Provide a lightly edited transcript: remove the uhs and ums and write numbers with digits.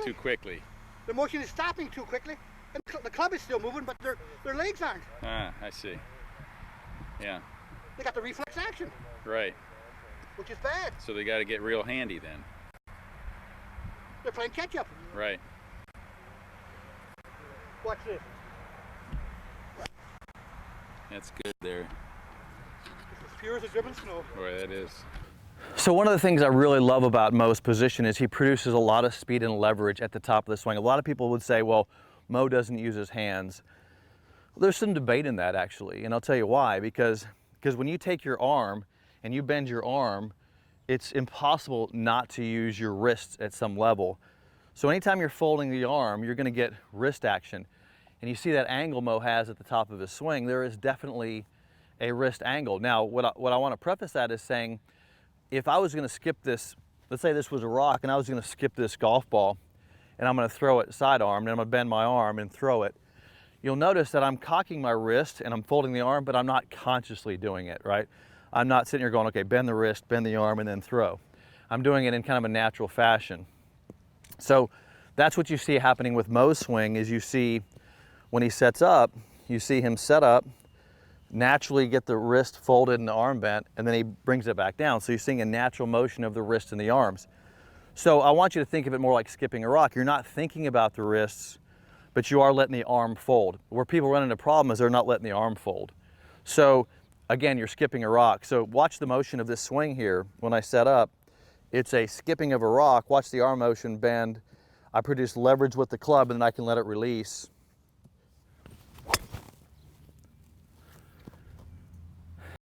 too quickly. The motion is stopping too quickly. And the club is still moving, but their legs aren't. Ah, I see. Yeah. They got the reflex action. Right. Which is bad. So they got to get real handy then. They're playing catch up. Right. Watch this. That's good there. It's as pure as a driven snow. Boy, that is. So one of the things I really love about Mo's position is he produces a lot of speed and leverage at the top of the swing. A lot of people would say, well, Mo doesn't use his hands. Well, there's some debate in that actually, and I'll tell you why. Because when you take your arm and you bend your arm, it's impossible not to use your wrists at some level. So anytime you're folding the arm, you're going to get wrist action. And you see that angle Mo has at the top of his swing, there is definitely a wrist angle. Now, what I want to preface that is saying, if I was going to skip this, let's say this was a rock and I was going to skip this golf ball and I'm going to throw it sidearm and I'm going to bend my arm and throw it, you'll notice that I'm cocking my wrist and I'm folding the arm, but I'm not consciously doing it, right? I'm not sitting here going, okay, bend the wrist, bend the arm, and then throw. I'm doing it in kind of a natural fashion. So that's what you see happening with Mo's swing is you see when he sets up, you see him set up, naturally get the wrist folded and the arm bent, and then he brings it back down. So you're seeing a natural motion of the wrist and the arms. So I want you to think of it more like skipping a rock. You're not thinking about the wrists, but you are letting the arm fold. Where people run into problem is they're not letting the arm fold. So again, you're skipping a rock. So watch the motion of this swing here. When I set up, it's a skipping of a rock. Watch the arm motion bend. I produce leverage with the club and then I can let it release.